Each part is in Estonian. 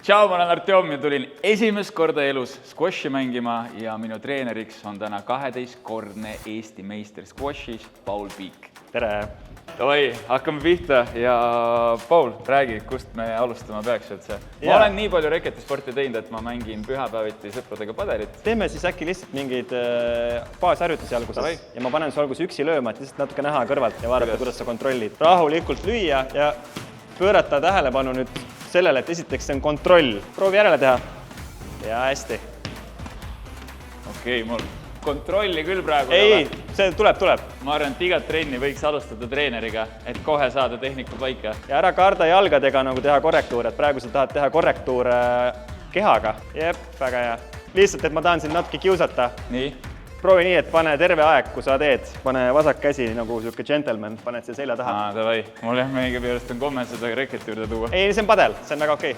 Tšau, ma olen Artjom ja tulin esimest korda elus squashi mängima ja minu treeneriks on täna 12-kordne Eesti meister squashis, Paul Piik. Tere! Davai, hakkame pihta ja Paul, räägi, kust me alustama peaks üldse. Ma olen nii palju reketisporti teinud, et ma mängin pühapäeviti sõpradega padelit. Teeme siis äkki lihtsalt mingeid baasharjutusi alguses ja ma panen su alguses üksi lööma, et lihtsalt natuke näha kõrvalt ja vaadata, kuidas sa kontrollid. Rahulikult lüüa ja pöörata tähelepanu nüüd sellele, et esiteks see on kontroll. Proovi järele teha. Ja hästi. Okei, mul kontrolli küll praegu ei, see tuleb. Ma arvan, et igat trenni võiks alustada treeneriga, et kohe saada tehnika paika. Ja ära karda jalgadega nagu teha korrektuure, et praegu sa tahad teha korrektuure kehaga. Jep, väga hea. Lihtsalt, et ma tahan sind natuke kiusata. Nii. Proovi nii, et pane terve aeg, kui sa teed. Pane vasak käsi nagu siuke gentleman, paned see selja taha. Davai. Mul jah meiga pealest on komme seda reketi juurde tuua. Ei, see on padel, see on väga okei.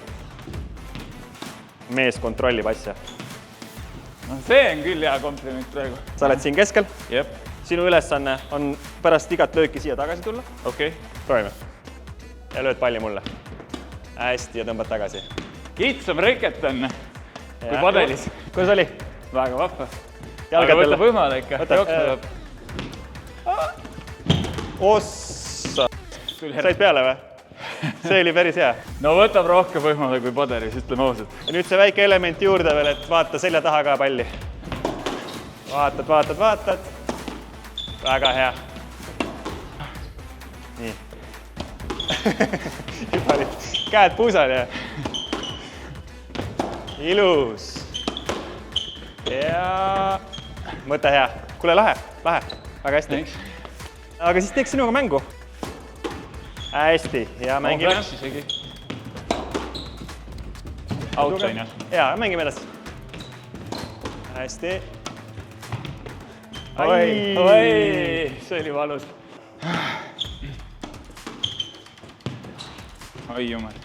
Mees kontrollib asja. No, see on küll hea kompliment praegu. Sa oled siin keskel. Jep. Sinu ülesanne on pärast igat lööki siia tagasi tulla. Okei. Proovime. Ja lööd palli mulle. Hästi ja tõmbad tagasi. Kitsam reket on kui padelis. Kuidas oli? Väga vahva. Aga võta võimale ikka. Ossa. Said peale või? See oli päris hea. No võtab rohkem võimale kui padelis, ütleme ausalt. Ja nüüd see väike element juurde veel, et vaata selja taha ka palli. Vaatad. Väga hea. Nii. Juba nüüd käed puusal ja. Ilus. Ja mõte hea. Kuule, lahe. Väga hästi. Aga siis teeks sinuga mängu. Hästi. Ja mängime. Out on ju. Ja, mängime edasi. Hästi. Oi, see oli valus. Oi jumal.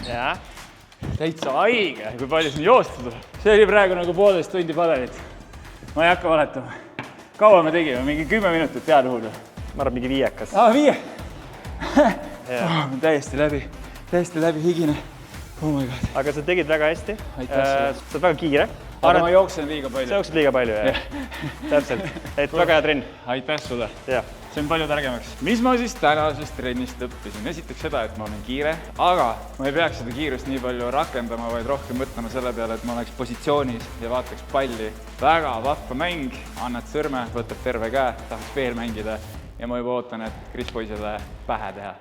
Ja. Täitsa haige, kui palju siin joostud. See oli praegu nagu 1,5 tundi padelit. Ma ei hakka valetama. Kaua me tegime? Mingi 10 minutit head juhul. Ma arvan, mingi 5. 5? Täiesti läbi higine. Oh my god. Aga sa tegid väga hästi. Aitäh sulle. Sa oled väga kiire. Aga ma jooksen liiga palju. Sa jooksed liiga palju, jah. Täpselt. Et väga hea trenn. Aitäh sulle. Jah. See on palju targemaks. Mis ma siis tänasest trennist õppisin? Esiteks seda, et ma olen kiire, aga ma ei peaks seda kiirust nii palju rakendama, vaid rohkem mõtlema selle peale, et ma oleks positsioonis ja vaataks palli. Väga vahva mäng, annad sõrme, võtab terve käe, tahaks veel mängida ja ma juba ootan, et Kris poisele pähe teha.